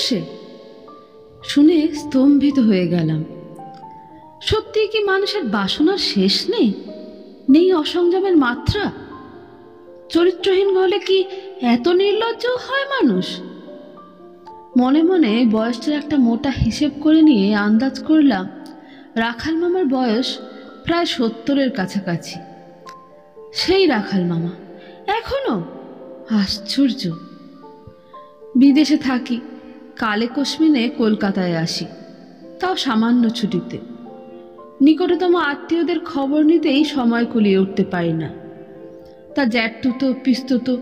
সে? শুনে স্তম্ভিত হয়ে গেলাম। সত্যি কি মানুষের বাসনার শেষ নেই? নেই অসংযমের মাত্রা? চরিত্রহীন হলে কি এত নির্লজ্জ হয় মানুষ? মনে মনে বয়সটার একটা মোটা হিসেব করে নিয়ে আন্দাজ করলাম রাখাল মামার বয়স প্রায় 70-এর কাছাকাছি। সেই রাখাল মামা এখনো! আশ্চর্য। বিদেশে থাকি, কালে কসমিনে কলকাতায় আসি, তাও সামান্য ছুটিতে। নিকটতম আত্মীয়দের খবর নিতেই সময় কুলিয়ে উঠতে পারি না। তা জ্যাঠতুতো পিস্তুতো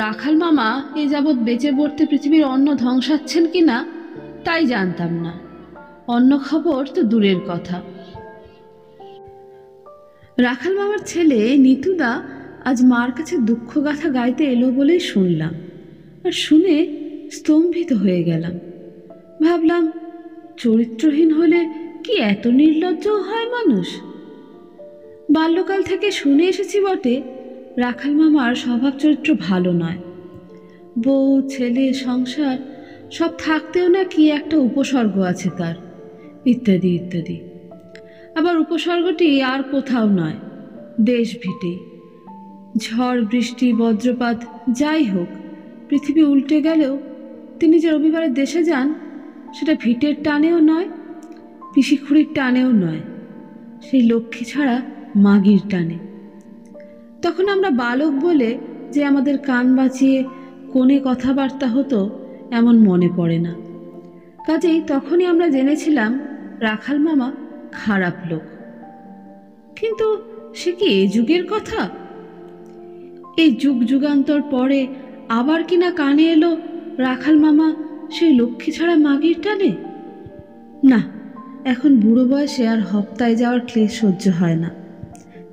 রাখাল মামা এ যাবৎ বেঁচে পড়তে পৃথিবীর অন্ন ধ্বংসাচ্ছেন কিনা তাই জানতাম না। অন্য খবর তো দূরের কথা। রাখাল মামার ছেলে নিতুদা আজ মার কাছে দুঃখগাথা গাইতে এলো বলেই শুনলাম, আর শুনে স্তম্ভিত হয়ে গেলাম। ভাবলাম, চরিত্রহীন হলে কি এত নির্লজ্জ হয় মানুষ? বাল্যকাল থেকে শুনে এসেছি বটে রাখাল মামার স্বভাব চরিত্র ভালো নয়। বউ ছেলে সংসার সব থাকতেও না কি একটা উপসর্গ আছে তার, ইত্যাদি ইত্যাদি। আবার উপসর্গটি আর কোথাও নয়, দেশ ভিটেই। ঝড় বৃষ্টি বজ্রপাত যাই হোক, পৃথিবী উল্টে গেলেও তিনি যে রবিবারে দেশে যান সেটা ভিটের টানেও নয়, পিসিখুড়ির টানেও নয়, সেই লক্ষ্মী ছাড়া মাগির টানে। তখন আমরা বালক বলে যে আমাদের কান বাঁচিয়ে কোণে কথাবার্তা হতো এমন মনে পড়ে না। কাজেই তখনই আমরা জেনেছিলাম রাখাল মামা খারাপ লোক। কিন্তু সে কি এ যুগের কথা? এই যুগ যুগান্তর পরে আবার কিনা কানে এলো রাখাল মামা সেই লক্ষ্মী ছাড়া মাগির টানে? না, এখন বুড়ো বয়সে আর হপ্তায় যাওয়ার ক্লেশ সহ্য হয় না,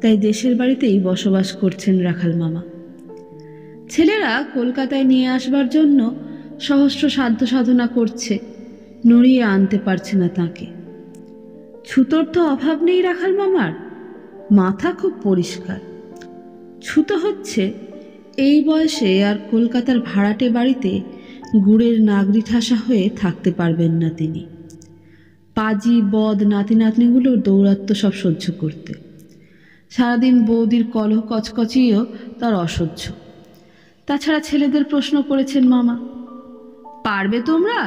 তাই দেশের বাড়িতেই বসবাস করছেন রাখাল মামা। ছেলেরা কলকাতায় নিয়ে আসবার জন্য সহস্র সাধ্য সাধনা করছে, নড়িয়ে আনতে পারছে না তাকে। ছুতোর তো অভাব নেই রাখাল মামার, মাথা খুব পরিষ্কার। ছুতো হচ্ছে এই বয়সে আর কলকাতার ভাড়াটে বাড়িতে গুড়ের নাগরি ঠাসা হয়ে থাকতে পারবেন না তিনি। পাজি বদ নাতি নাতনিগুলোর দৌরাত্ম্য সব সহ্য করতে। সারাদিন বৌদির কলহ কচকচিও তার অসহ্য। তাছাড়া ছেলেদের প্রশ্ন করেছেন মামা, পারবে তোমরা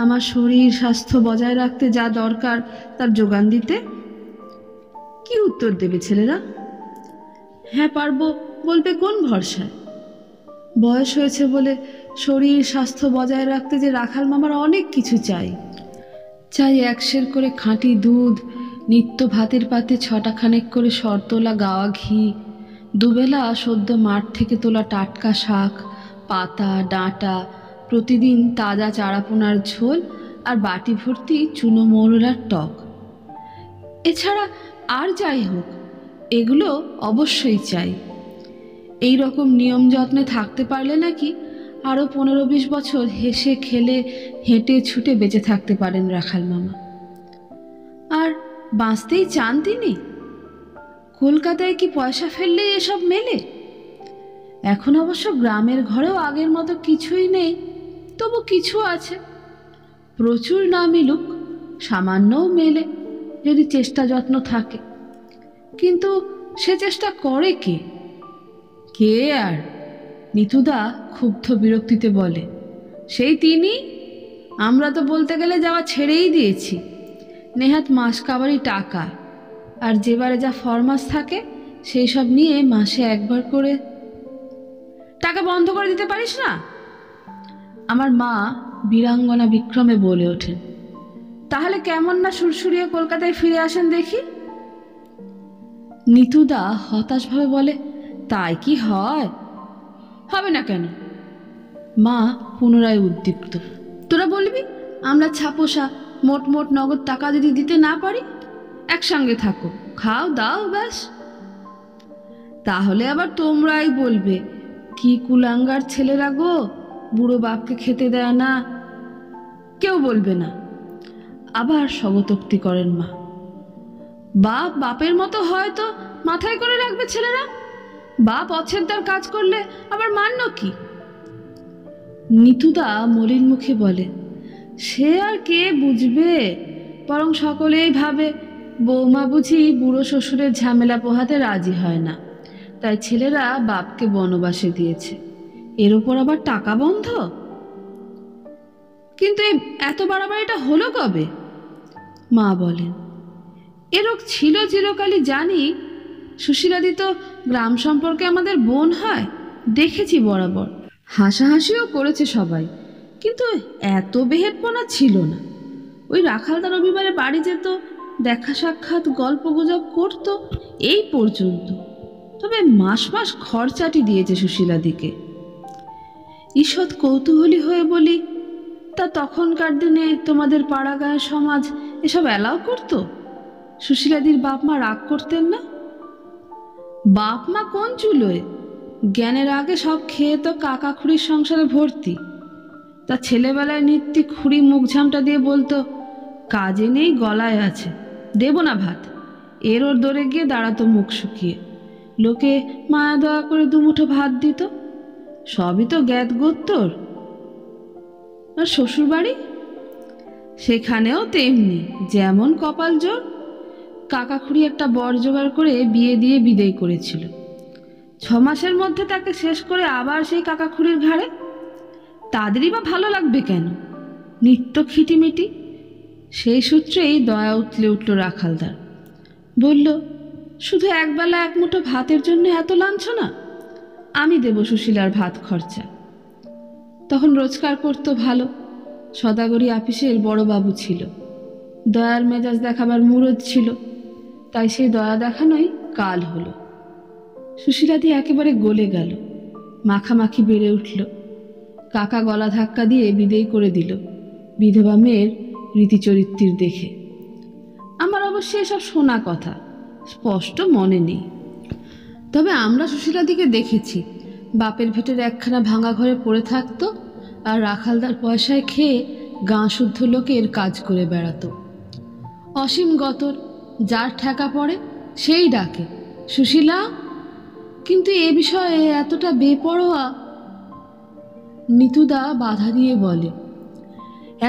আমার শরীর স্বাস্থ্য বজায় রাখতে যা দরকার তার যোগান দিতে? কি উত্তর দেবে ছেলেরা? হ্যাঁ পারবো বলবে কোন ভরসায়? বয়স হয়েছে বলে শরীর স্বাস্থ্য বজায় রাখতে যে রাখাল মামার অনেক কিছু চাই। চাই 1 সের করে খাঁটি দুধ, নিত্য ভাতের পাতে 6টা খানেক করে শরতলা গাওয়া ঘি, দুবেলা সদ্য মাঠ থেকে তোলা টাটকা শাক, পাতা ডাঁটা, প্রতিদিন তাজা চারাপোনার ঝোল আর বাটি ভর্তি চুনো মৌরলার টক। এছাড়া আর যাই হোক, এগুলো অবশ্যই চাই। এই রকম নিয়ম যত্নে থাকতে পারলে নাকি আরও 15-20 বছর হেসে খেলে হেঁটে ছুটে বেঁচে থাকতে পারেন রাখাল মামা। আর বাঁচতেই চান তিনি। কলকাতায় কি পয়সা ফেললেই এসব মেলে? এখন অবশ্য গ্রামের ঘরেও আগের মতো কিছুই নেই, তবু কিছু আছে। প্রচুর না মিলুক, সামান্যও মেলে যদি চেষ্টা যত্ন থাকে। কিন্তু সে চেষ্টা করে কে? কে আর? নিতুদা ক্ষুব্ধ বিরক্তিতে বলে, সেই তিনি। আমরা তো বলতে গেলে যাওয়া ছেড়েই দিয়েছি। নেহাত মাস কাবারি টাকা, আর যেবারে যা ফরমাস থাকে সেই সব নিয়ে মাসে একবার করে। টাকা বন্ধ করে দিতে পারিস না? আমার মা বীরাঙ্গনা বিক্রমে বলে ওঠেন। তাহলে কেমন না সুরসুরিয়ে কলকাতায় ফিরে আসেন দেখি। নিতুদা হতাশভাবে বলে, তাই কি হয়? হবে না কেন? মা পুনরায় উদ্দীপ্ত। তোরা বলবি আমরা ছাপোষা, মোট মোট নগদ টাকা যদি দিতে না পারি? একসঙ্গে থাকো, খাও দাও, ব্যাস। তাহলে আবার তোমরাই বলবে, কি কুলাঙ্গার ছেলেরা গো, বুড়ো বাপকে খেতে দেয় না। কেউ বলবে না। আবার স্বগতোক্তি করেন মা। বাপ বাপের মতো হয়তো মাথায় করে রাখবে ছেলেরা। বাপ অছেদ্দার কাজ করলে আবার মান্য কি? নিতুদা মলিন মুখে বলে, সে আর কে বুঝবে, বরং সকলেই ভাবে বৌমা বুঝি বুড়ো শ্বশুরের ঝামেলা পোহাতে রাজি হয় না, তাই ছেলেরা বাপকে বনবাসে দিয়েছে। এর ওপর আবার টাকা বন্ধ। কিন্তু এত বাড়াবাড়িটা হলো কবে? মা বলেন, এরক ছিল চিরকালই জানি। সুশীলাদি তো গ্রাম সম্পর্কে আমাদের বোন হয়, দেখেছি বরাবর, হাসাহাসিও করেছে সবাই, কিন্তু এত বেহেটপনা ছিল না। ওই রাখালদা রবিবারে বাড়ি যেত, দেখা সাক্ষাৎ গল্প গুজব করতো, এই পর্যন্ত। তবে মাস মাস খরচাটি দিয়েছে সুশীলাদিকে। ঈষৎ কৌতূহলী হয়ে বলি, তা তখনকার দিনে তোমাদের পাড়া গাঁয়ের সমাজ এসব অ্যালাউ করতো? সুশীলাদির বাপ মা রাগ করতেন না? বাপ মা কোন চুলোয়, জ্ঞানের আগে সব খেয়ে তো কাকা খুড়ির সংসারে ভর্তি। তা ছেলেবেলায় নিত্যি খুড়ি মুখ ঝামটা দিয়ে বলতো, কাজে নেই গলায় আছে, দেব না ভাত। এর ওর দৌড়ে গিয়ে দাঁড়াতো মুখ শুকিয়ে। লোকে মায়া দয়া করে দুমুঠো ভাত দিত। সবই তো জ্ঞাত গোত্তর। আর শ্বশুরবাড়ি, সেখানেও তেমনি, যেমন কপাল জোর। কাকা খুড়ি একটা বর জোগাড় করে বিয়ে দিয়ে বিদেয় করেছিল। 6 মাসের মধ্যে তাকে শেষ করে আবার সেই কাকা খুড়ির ঘাড়ে। তাদেরই বা ভালো লাগবে কেন? নিত্য খিটিমিটি। সেই সূত্রেই দয়া উতলে উঠল রাখালদার। বলল, শুধু একবেলা এক মুঠো ভাতের জন্য এত লাঞ্ছনা? আমি দেব সুশীলার ভাত খরচা। তখন রোজগার করতো ভালো। সদাগরি আপিসের বড় বাবু ছিল। দয়ার মেজাজ দেখাবার মুরদ ছিল, তাই সেই দয়া দেখানোই কাল হলো। সুশীলাদি একেবারে গলে গেল, মাখামাখি বেড়ে উঠল। কাকা গলা ধাক্কা দিয়ে বিদেয় করে দিল, বিধবা মেয়ের রীতিচরিত্রের দেখে। আমার অবশ্য এসব শোনা কথা, স্পষ্ট মনে নেই। তবে আমরা সুশীলাদিকে দেখেছি, বাপের ভেটের একখানা ভাঙা ঘরে পড়ে থাকতো, আর রাখালদার পয়সায় খেয়ে গাঁ শুদ্ধ লোকের কাজ করে বেড়াতো। অসীম গতর, যার ঠেকা পড়ে সেই ডাকে, সুশীলা। কিন্তু এ বিষয়ে এতটা বেপরোয়া। নিতুদা বাধা দিয়ে বলে,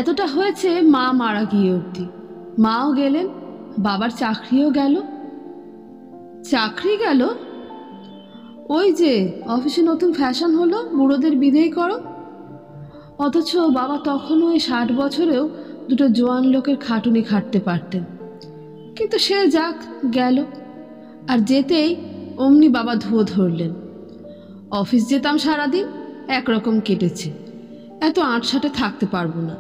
এতটা হয়েছে মা মারা গিয়ে অবধি। মাও গেলেন, বাবার চাকরিও গেল। চাকরি গেল? ওই যে অফিসে নতুন ফ্যাশন হলো, বুড়োদের বিদেয় করো। অথচ বাবা তখনও ওই 60 বছরেও দুটো জোয়ান লোকের খাটুনি খাটতে পারতেন। কিন্তু সে যাক, গেল। আর যেতেই অমনি বাবা ধুয়ো ধরলেন। অফিস যেতাম সারাদিন, একরকম কেটেছে, এত আঁটসাঁটে থাকতে পারবো না।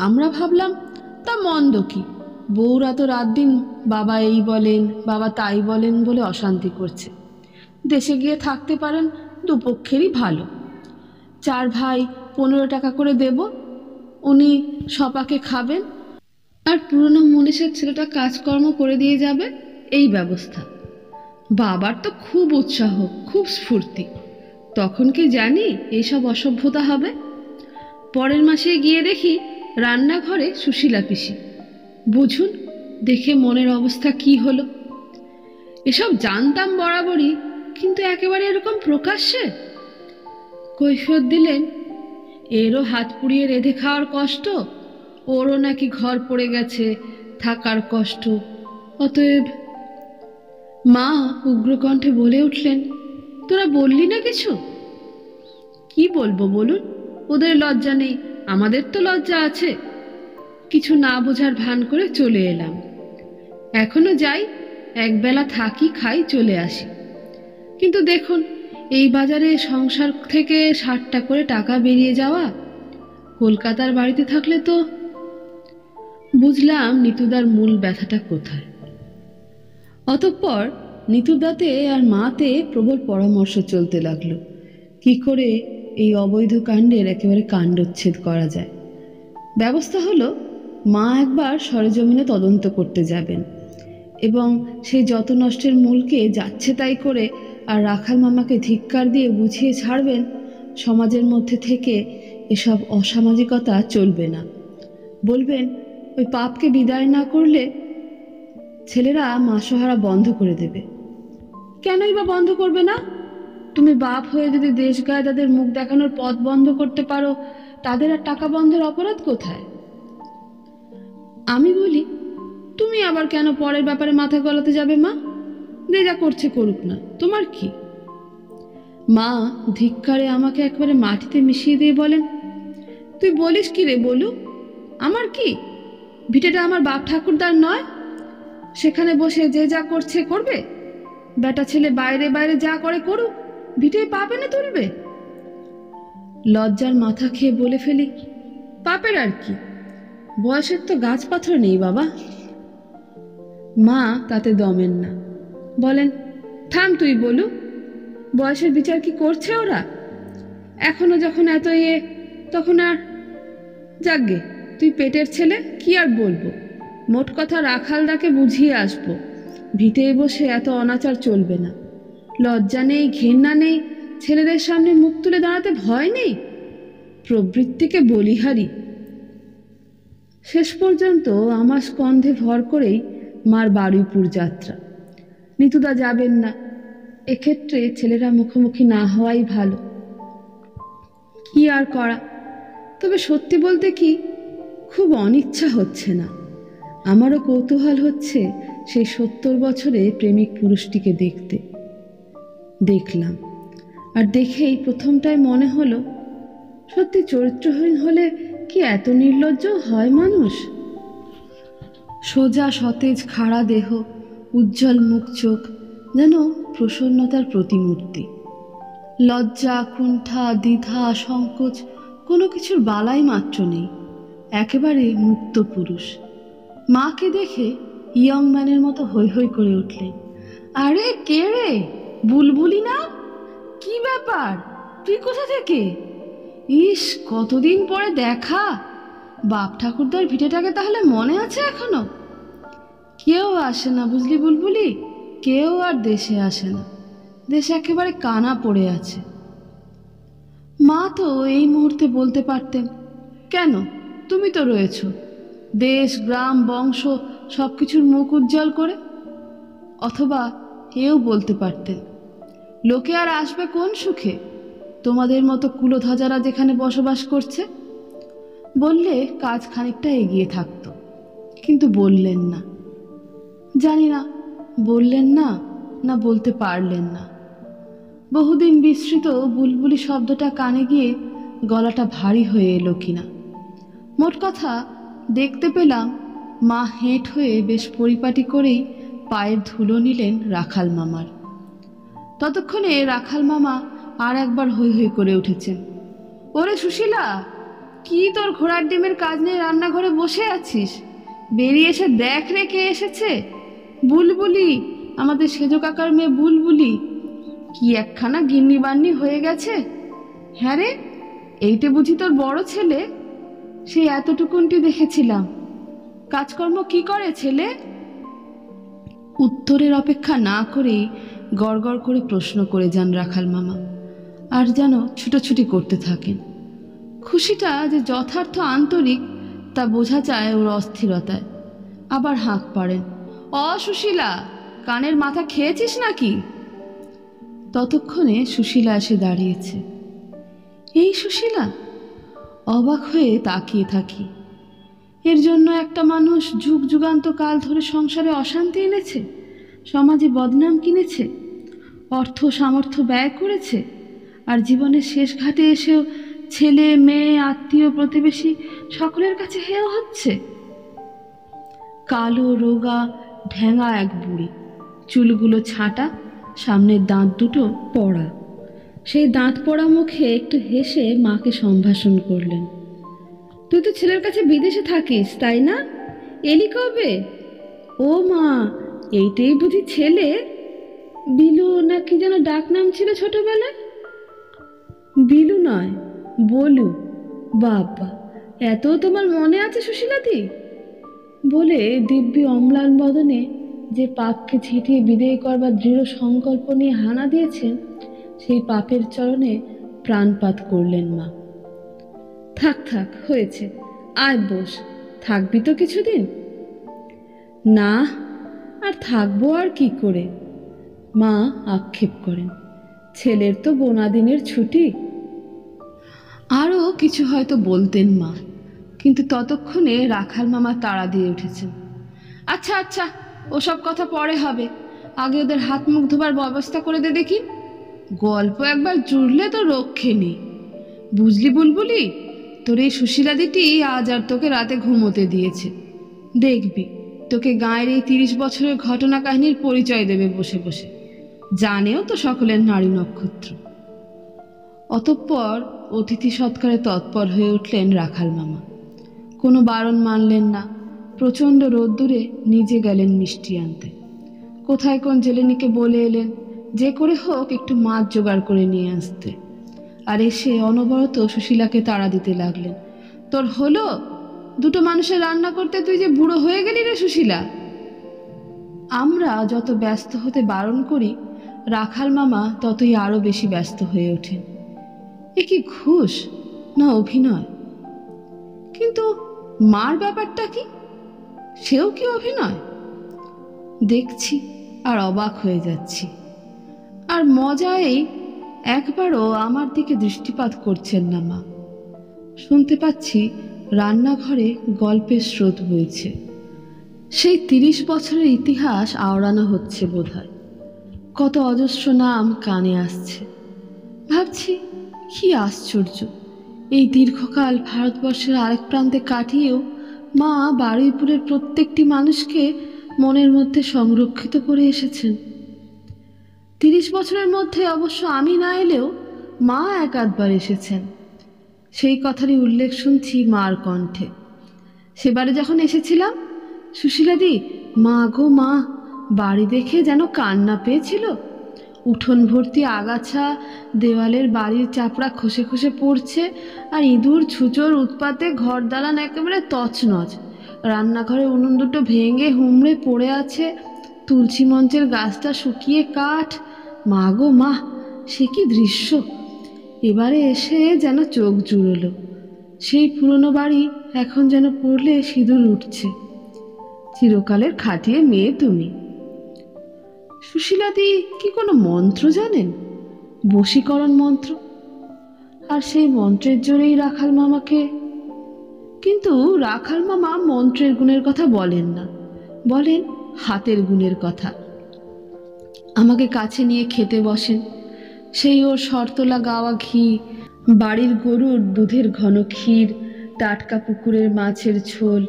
আমরা ভাবলাম, তা মন্দ কি, বউরা তো রাত দিন বাবা এই বলেন বাবা তাই বলেন বলে অশান্তি করছে। দেশে গিয়ে থাকতে পারেন, দুপক্ষেরই ভালো। 4 ভাই 15 টাকা করে দেব, উনি সপাকে খাবেন, আর পুরনো মুনিশের ছেলেটা কাজকর্ম করে দিয়ে যাবে, এই ব্যবস্থা। বাবার তো খুব উৎসাহ, খুব স্ফূর্তি। তখন কি জানি এইসব অসভ্যতা হবে। পরের মাসে গিয়ে দেখি রান্নাঘরে সুশীলা পিসি। বুঝুন দেখে মনের অবস্থা কি হলো। এসব জানতাম বরাবরই, কিন্তু একেবারে এরকম প্রকাশ্যে। কৈফিয়ত দিলেন, এরও হাত পুড়িয়ে রেঁধে খাওয়ার কষ্ট, ওরও নাকি ঘর পড়ে গেছে, থাকার কষ্ট। অতএব মা উগ্রকণ্ঠে বলে উঠলেন, তোরা বললি না কিছু? কি বলবো বলুন, ওদের লজ্জা নেই, আমাদের তো লজ্জা আছে। কিছু না বোঝার ভান করে চলে এলাম। এখনো যাই, একবেলা থাকি, খাই, চলে আসি। কিন্তু দেখুন, এই বাজারে সংসার থেকে 60টা করে টাকা বেরিয়ে যাওয়া, কলকাতার বাড়িতে থাকলে তো। বুঝলাম নিতুদার মূল ব্যথাটা কোথায়। অতঃপর নিতুদাতে আর মাতে প্রবল পরামর্শ চলতে লাগলো, কি করে এই অবৈধ কাণ্ডের একেবারে কাণ্ডচ্ছেদ করা যায়। ব্যবস্থা হলো, মা একবার সরেজমিনে তদন্ত করতে যাবেন এবং সেই যত নষ্টের মূলকে যাচ্ছে তাই করে আর রাখাল মামাকে ধিক্কার দিয়ে বুঝিয়ে ছাড়বেন, সমাজের মধ্যে থেকে এসব অসামাজিকতা চলবে না। বলবেন, ওই পাপকে বিদায় না করলে ছেলেরা মাসোহারা বন্ধ করে দেবে। কেনই বা বন্ধ করবে না? তুমি বাপ হয়ে যদি দেশ গায়ে তাদের মুখ দেখানোর পথ বন্ধ করতে পারো, তাদের আর টাকা বন্ধের অপরাধ কোথায়? আমি বলি, তুমি আবার কেন পরের ব্যাপারে মাথা গলাতে যাবে মা? যে যা করছে করুক না, তোমার কি? মা ধিক্কারে আমাকে একবারে মাটিতে মিশিয়ে দিয়ে বলেন, তুই বলিস কি রে বলু? আমার কি? ভিটেটা আমার বাপ ঠাকুরদার নয়? সেখানে বসে যে যা করছে করবে? বেটা ছেলে বাইরে বাইরে যা করে করুক, ভিটে পাপ এনে তুলবে? লজ্জার মাথা খেয়ে বলে ফেলি, পাপের আর কি, বয়সের তো গাছ পাথর নেই বাবা। মা তাতে দমেন না, বলেন, থাম তুই বলু, বয়সের বিচার কি করছে ওরা? এখনো যখন এত তখন আর যাকগে, তুই পেটের ছেলে, কি আর বলবো। মোট কথা রাখালদাকে বুঝিয়ে আসবো, ভিটেয় বসে এত অনাচার চলবে না। লজ্জা নেই, ঘেন্না নেই, ছেলেদের সামনে মুখ তুলে দাঁড়াতে ভয় নেই, প্রবৃত্তিকে বলিহারি। শেষ পর্যন্ত আমার স্কন্ধে ভর করেই মার বারুইপুর যাত্রা। নিতুদা যাবেন না, এক্ষেত্রে ছেলেরা মুখোমুখি না হওয়াই ভালো। কি আর করা। তবে সত্যি বলতে কি, খুব অনিচ্ছা হচ্ছে না। আমারও কৌতূহল হচ্ছে সেই 70 বছরে প্রেমিক পুরুষটিকে দেখতে। দেখলাম, আর দেখেই প্রথমটায় মনে হলো, সত্যি চরিত্রহীন হলে কি এত নির্লজ্জ হয় মানুষ? সোজা সতেজ খাড়া দেহ, উজ্জ্বল মুখ চোখ, যেন প্রসন্নতার প্রতিমূর্তি। লজ্জা, কুণ্ঠা, দ্বিধা, সংকোচ কোনো কিছুর বালাই মাত্র নেই, একেবারে মুক্ত পুরুষ। মাকে দেখে ইয়ং ম্যানের মতো হৈ হৈ করে উঠলেন, আরে কে রে, বুলবুলি না? কি ব্যাপার, তুই কোথা থেকে? ইস, কতদিন পরে দেখা। বাপ ঠাকুরদার ভিটেটাকে তাহলে মনে আছে এখনো? কেউ আসে না বুঝলি বুলবুলি, কেউ আর দেশে আসে না, দেশ একেবারে কানা পড়ে আছে। মা তো এই মুহূর্তে বলতে পারতেন, কেন, তুমি তো রয়েছ, দেশ গ্রাম বংশ সব কিছুর মুখ উজ্জ্বল করে। অথবা এও বলতে পারতেন, লোকে আর আসবে কোন সুখে, তোমাদের মতো কুলোধ্বজারা যেখানে বসবাস করছে। বললে কাজ খানিকটা এগিয়ে থাকতো, কিন্তু বললেন না। জানি না বললেন না, না বলতে পারলেন না। বহুদিন বিস্মৃত বুলবুলি শব্দটা কানে গিয়ে গলাটা ভারী হয়ে এলো কিনা। মোট কথা, দেখতে পেলাম মা হেঁট হয়ে বেশ পরিপাটি করেই পায়ের ধুলো নিলেন রাখাল মামার। ততক্ষণে রাখাল মামা আর একবার হৈ হৈ করে উঠেছেন, ওরে সুশীলা, কি তোর ঘোড়ার ডিমের কাজ নিয়ে রান্নাঘরে বসে আছিস? বেরিয়ে এসে দেখ রে কে এসেছে। বুলবুলি, আমাদের সেজো কাকার মেয়ে বুলবুলি। কি একখানা গিন্নি বান্নি হয়ে গেছে। হ্যাঁ রে, এইটে বুঝি তোর বড় ছেলে? সেই এতটুকুনটি দেখেছিলাম, কাজকর্ম কি করে ছেলে? উত্তরের অপেক্ষা না করেই গড়গড় করে প্রশ্ন করে যান রাখাল মামা, আর যেন ছুটোছুটি করতে থাকেন। খুশিটা যে যথার্থ আন্তরিক তা বোঝা যায় ওর অস্থিরতায়। আবার হাঁক পাড়েন, সুশীলা, কানের মাথা খেয়েছিস নাকি? ততক্ষণে সুশীলা এসে দাঁড়িয়েছে। এই সুশীলা? অবাক হয়ে তাকিয়ে থাকি। এর জন্য একটা মানুষ যুগ যুগান্ত কাল ধরে সংসারে অশান্তি এনেছে, সমাজে বদনাম কিনেছে, অর্থ সামর্থ্য ব্যয় করেছে, আর জীবনের শেষ ঘাটে এসেও ছেলে মেয়ে আত্মীয় প্রতিবেশী সকলের কাছে হেয় হচ্ছে। কালো রোগা ঢ্যাঙা এক বুড়ি, চুলগুলো ছাঁটা, সামনের দাঁত দুটো পড়া। সেই দাঁত পড়া মুখে একটু হেসে মাকে সম্ভাষণ করলেন, তুই তো ছেলের কাছে বিদেশে থাকিস তাই না? এলি কবে? ও মা, এইটাই বুঝি ছেলে? বিলু না কি যেন ডাক নাম ছিল ছোটবেলায়? বিলু নয়, বলু। বাবা, এত তোমার মনে আছে সুশীলাদি? বলে দিব্যি অম্লান বদনে যে পাপকে ঝেঁটিয়ে বিদেয় করবার দৃঢ় সংকল্প নিয়ে হানা দিয়েছেন, সেই পাপের চরণে প্রাণপাত করলেন মা। থাক থাক, হয়েছে, আয় বস, থাকবি তো কিছুদিন? না, আর থাকবো আর কি করে, মা আক্ষেপ করেন। ছেলের তো বোনাদিনের ছুটি। আরও কিছু হয়তো বলতেন মা, কিন্তু ততক্ষণে রাখাল মামা তাড়া দিয়ে উঠেছেন। আচ্ছা আচ্ছা, ওসব কথা পরে হবে, আগে ওদের হাত মুখ ধোবার ব্যবস্থা করে দে দেখি। গল্প একবার জুড়লে তো রক্ষে নেই। বুঝলি বুলবুলি, তোর এই সুশীলাদিটি আজ আর তোকে রাতে ঘুমোতে দিয়েছে। দেখবি তোকে গাঁয়ের এই 30 বছরের ঘটনা কাহিনীর পরিচয় দেবে বসে বসে। জানেও তো সকলের নারী নক্ষত্র। অতঃপর অতিথি সৎকারে তৎপর হয়ে উঠলেন রাখাল মামা। কোনো বারণ মানলেন না। প্রচণ্ড রোদ্দুরে নিজে গেলেন মিষ্টি আনতে। কোথায় কোন জেলেনিকে বলে এলেন যে করে হোক একটু মাছ জোগাড় করে নিয়ে আসতে। আর এসে অনবরত সুশীলাকে তাড়া দিতে লাগলেন। তোর হলো? দুটো মানুষের রান্না করতে তুই যে বুড়ো হয়ে গেলি রে সুশীলা। আমরা যত ব্যস্ত হতে বারণ করি, রাখাল মামা ততই আরও বেশি ব্যস্ত হয়ে ওঠেন। এ কি ঘুষ না অভিনয়? কিন্তু মার ব্যাপারটা কি? সেও কি অভিনয়? দেখছি আর অবাক হয়ে যাচ্ছি। আর মজায় একবারও আমার দিকে দৃষ্টিপাত করছেন না মা। শুনতে পাচ্ছি রান্নাঘরে গল্পের স্রোত বইছে। সেই 30 বছরের ইতিহাস আওড়ানো হচ্ছে বোধহয়। কত অজস্র নাম কানে আসছে। ভাবছি কি আশ্চর্য, এই দীর্ঘকাল ভারতবর্ষের আরেক প্রান্তে কাটিয়েও মা বারুইপুরের প্রত্যেকটি মানুষকে মনের মধ্যে সংরক্ষিত করে এসেছেন। 30 বছরের মধ্যে অবশ্য আমি না এলেও মা একাধবার এসেছেন। সেই কথারই উল্লেখ শুনছি মার কণ্ঠে। সেবারে যখন এসেছিলাম, সুশীলাদি মা গো মা, বাড়ি দেখে যেন কান্না পেয়েছিল। উঠোন ভর্তি আগাছা, দেওয়ালের বাড়ির চাপড়া খসে খসে পড়ছে, আর ইঁদুর ছুঁচোর উৎপাতে ঘর দালান একেবারে তছনছ। রান্নাঘরে উনুন দুটো ভেঙে হুমড়ে পড়ে আছে, তুলসী মঞ্চের গাছটা শুকিয়ে কাঠ। মা গো মা, সে কি দৃশ্য! এবারে এসে যেন চোখ জুড়োলো। সেই পুরনো বাড়ি এখন যেন পড়লে সিঁদুর উঠছে। চিরকালের খাটিয়ে মেয়ে তুমি। সুশীলাদি কি কোনো মন্ত্র জানেন? বশীকরণ মন্ত্র। আর সেই মন্ত্রের জোরেই রাখাল মামাকে। কিন্তু রাখাল মামা মন্ত্রের গুণের কথা বলেন না, বলেন হাতের গুণের কথা। আমাকে কাছে নিয়ে খেতে বসেন। সেই ওর শরতলা গাওয়া ঘি, বাড়ির গরুর দুধের ঘন ক্ষীর, টাটকা পুকুরের মাছের ঝোল,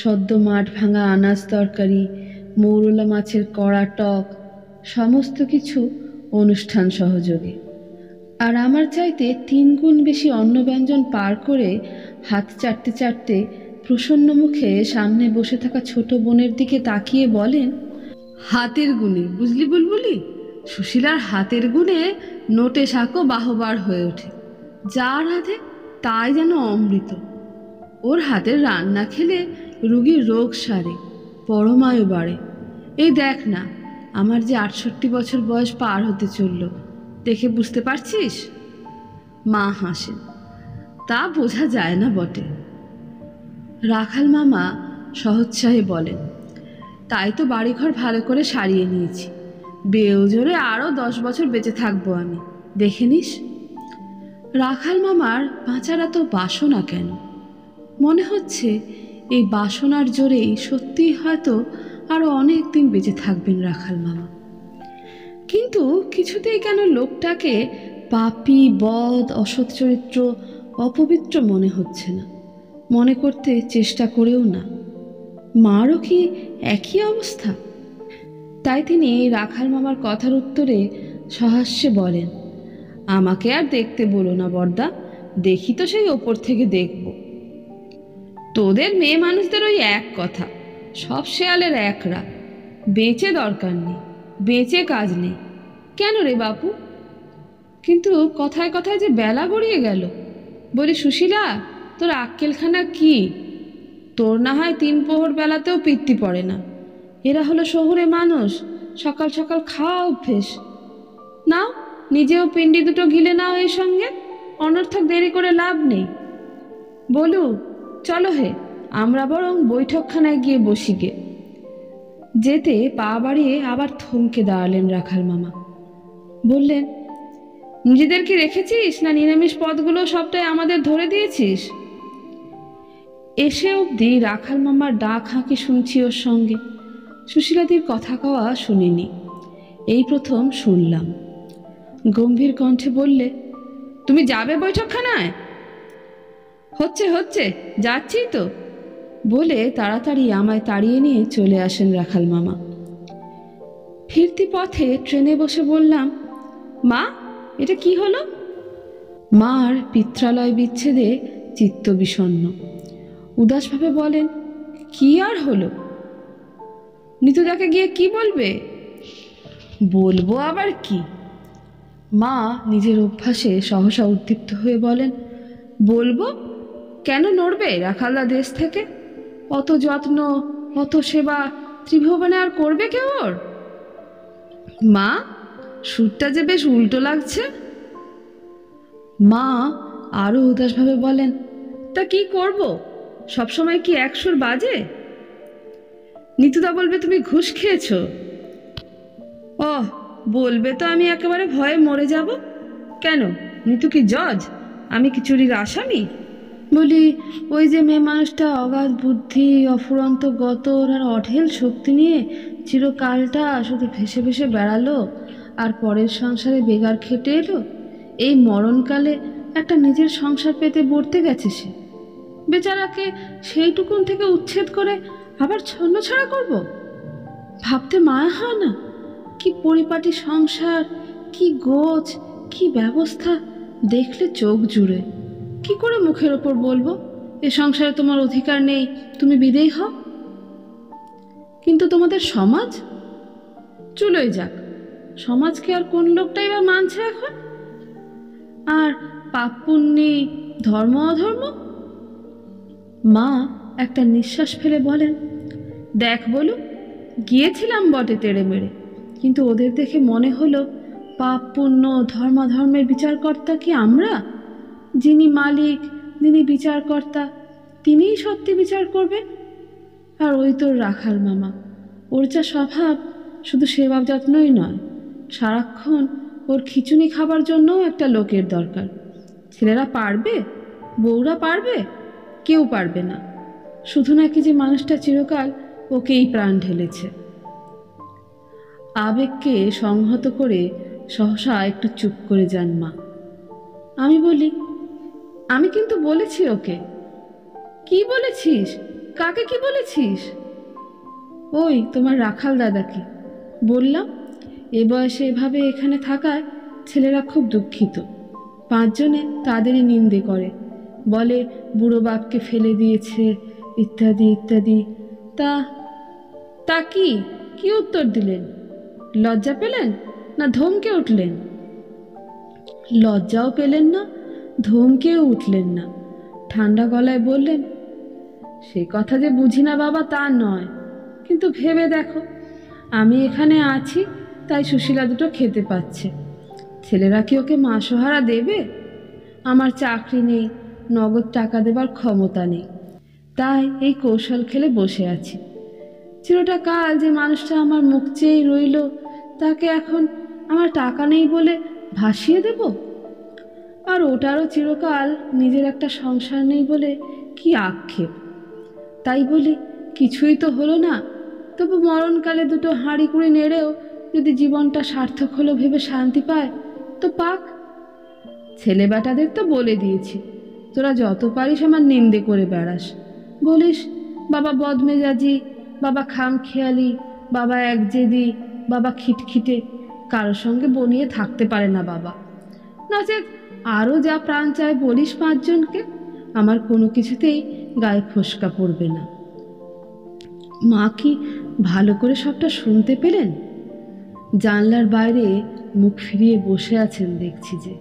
সদ্য মাঠ ভাঙা আনাজ তরকারি, মৌরলা মাছের কড়া টক, সমস্ত কিছু অনুষ্ঠান সহযোগে। আর আমার চাইতে 3 গুণ বেশি অন্নব্যঞ্জন পার করে হাত চাটতে চাটতে প্রসন্ন মুখে সামনে বসে থাকা ছোট বোনের দিকে তাকিয়ে বলেন, হাতের গুণে বুঝলি বুলবুলি, সুশীলার হাতের গুণে নোটে শাকও বাহবার হয়ে ওঠে। যা রাঁধে তাই যেন অমৃত। ওর হাতের রান্না খেলে রুগীর রোগ সারে, পরমায়ু বাড়ে। এই দেখ না, আমার যে 68 বছর বয়স পার হতে চলল, দেখে বুঝতে পারছিস? মা হাসেন। তা বোঝা যায় না বটে। রাখাল মামা সহোৎসাহে বলেন, তাই তো বাড়িঘর ভালো করে সারিয়ে নিয়েছি। বেউজোরে আরও 10 বছর বেঁচে থাকবো আমি, দেখে নিস। রাখাল মামার বাঁচার এত বাসনা কেন? মনে হচ্ছে এই বাসনার জোরেই সত্যিই হয়তো আরও অনেক দিন বেঁচে থাকবেন রাখাল মামা। কিন্তু কিছুতেই কেন লোকটাকে পাপী, বদ, অসৎ চরিত্র, অপবিত্র মনে হচ্ছে না। মনে করতে চেষ্টা করেও না। মারও কি একই অবস্থা? তাই তিনি রাখাল মামার কথার উত্তরে সহাস্যে বলেন, আমাকে আর দেখতে বলো না বর্দা, দেখি তো সেই ওপর থেকে দেখব। তোদের মেয়ে মানুষদের ওই এক কথা, সব শেয়ালের এক রাগ। বেঁচে দরকার নেই, বেঁচে কাজ নেই। কেন রে বাপু? কিন্তু কথায় কথায় যে বেলা গড়িয়ে গেল। বলি সুশীলা, তোর আক্কেলখানা কি? তোর না হয় 3 প্রহর বেলাতেও পিত্তি পড়ে না। এরা হলো শহুরে মানুষ, সকাল সকাল খাওয়া অভ্যেস। নাও, নিজেও পিণ্ডি দুটো গিলে নাও এর সঙ্গে, অনর্থক দেরি করে লাভ নেই। বলু, চলো হে, আমরা বরং বৈঠকখানায় গিয়ে বসি গে। যেতে পা বাড়িয়ে আবার থমকে দাঁড়ালেন রাখাল মামা। বললেন, নিজেদের কি রেখেছিস, না নিরামিষ পদগুলো সবটাই আমাদের ধরে দিয়েছিস? এসে অবধি রাখাল মামার ডাক হাঁকি শুনছি ওর সঙ্গে, সুশীলাদির কথা কওয়া শুনিনি, এই প্রথম শুনলাম। গম্ভীর কণ্ঠে বললে, তুমি যাবে বৈঠকখানায়? হচ্ছে হচ্ছে, যাচ্ছি তো, বলে তাড়াতাড়ি আমায় তাড়িয়ে নিয়ে চলে আসেন রাখাল মামা। ফিরতি পথে ট্রেনে বসে বললাম, মা, এটা কি হলো? মার পিত্রালয় বিচ্ছেদে চিত্ত বিষণ্ণ, উদাসভাবে বলেন, কি আর হলো? নিতুদাকে গিয়ে কি বলবে? বলবো আবার কি? মা নিজের অভ্যাসে সহসা উদ্দীপ্ত হয়ে বলেন, বলবো? কেন নড়বে রাখালদা দেশ থেকে? অত যত্ন, অত সেবা ত্রিভুবনে আর করবে কেউ ওর? মা, সুরটা যে বেশ উল্টো লাগছে। মা আরো উদাসভাবে বলেন, তা কি করব? সবসময় কি এক সুর বাজে? নিতুদা বলবে তুমি ঘুষ খেয়েছ। বলবে তো আমি একেবারে ভয়ে মরে যাব। কেন, নিতু কি জজ? আমি কি চুরির আসামি? বলি, ওই যে মেয়ে মানুষটা অগাধ বুদ্ধি, অফুরন্ত গতর আর অঢেল শক্তি নিয়ে চিরকালটা শুধু ভেসে ভেসে বেড়ালো আর পরের সংসারে বেগার খেটে এলো, এই মরণকালে একটা নিজের সংসার পেতে বর্তে গেছে সে। বেচারাকে সেইটুকুন থেকে উচ্ছেদ করে আবার ছন্নছাড়া করব? ভাবতে মায়া হয় না? কি পরিপাটি সংসার, কি গোছ, কি ব্যবস্থা, দেখলে চোখ জুড়ে। কি করে মুখের ওপর বলবো এ সংসারে তোমার অধিকার নেই, তুমি বিদেয় হও? কিন্তু তোমাদের সমাজ? চুলোই যাক, সমাজকে আর কোন লোকটাই বা মানছে এখন? আর পাপ পুণ্যি, ধর্ম অধর্ম? মা একটা নিঃশ্বাস ফেলে বলেন, দেখ বলু, গিয়েছিলাম বটে তেড়ে মেড়ে, কিন্তু ওদের দেখে মনে হলো পাপ পুণ্য ধর্মাধর্মের বিচারকর্তা কি আমরা? যিনি মালিক, যিনি বিচারকর্তা, তিনিই সত্যি বিচার করবেন। আর ওই তোর রাখাল মামা, ওর যা স্বভাব, শুধু সেবা যত্নই নয়, সারাক্ষণ ওর খিচুনি খাবার জন্যও একটা লোকের দরকার। ছেলেরা পারবে, বউরা পারবে, কেউ পারবে না। শুধু নাকি যে মানুষটা চিরকাল ওকেই প্রাণ ঢেলেছে। আবেগকে সংহত করে সহসা একটু চুপ করে যান মা। আমি বলি, আমি কিন্তু বলেছি ওকে। কি বলেছিস? কাকে কি বলেছিস? ওই তোমার রাখাল দাদাকে বললাম, এ বয়সে এভাবে এখানে থাকায় ছেলেরা খুব দুঃখিত। 5 জনে তাদেরই নিন্দে করে, বলে বুড়ো বাপকে ফেলে দিয়েছে, ইত্যাদি ইত্যাদি। তা তা কি কি উত্তর দিলেন? লজ্জা পেলেন না ধমকে উঠলেন? লজ্জাও পেলেন না, ধমকেও উঠলেন না, ঠান্ডা গলায় বললেন, সে কথা যে বুঝি না বাবা তা নয়, কিন্তু ভেবে দেখো, আমি এখানে আছি তাই সুশীলা দুটো খেতে পাচ্ছে। ছেলেরা কি ওকে মাসোহারা দেবে? আমার চাকরি নেই, নগদ টাকা দেবার ক্ষমতা নেই, তাই এই কৌশল খেলে বসে আছি। চিরটা কাল যে মানুষটা আমার মুখ চেয়েই রইল, তাকে এখন আমার টাকা নেই বলে ভাসিয়ে দেব? আর ওটারও চিরকাল নিজের একটা সংসার নেই বলে কি আক্ষেপ। তাই বলি, কিছুই তো হলো না, তবু মরণকালে দুটো হাঁড়ি কুড়ি নেড়েও যদি জীবনটা সার্থক হলো ভেবে শান্তি পায় তো পাক। ছেলে বেটাদের তো বলে দিয়েছি, তোরা যত পারিস আমার নিন্দে করে বেড়াস, বলিস বাবা বদমেজাজি, বাবা খামখেয়ালি, বাবা একজেদি, বাবা খিটখিটে, কারোর সঙ্গে বনিয়ে থাকতে পারে না বাবা। নচেৎ আরও যা প্রাণ চায় বলিস 5 জনকে, আমার কোনো কিছুতেই গায়ে ফোসকা পড়বে না। মা কি ভালো করে সবটা শুনতে পেলেন? জানলার বাইরে মুখ ফিরিয়ে বসে আছেন দেখছি যে।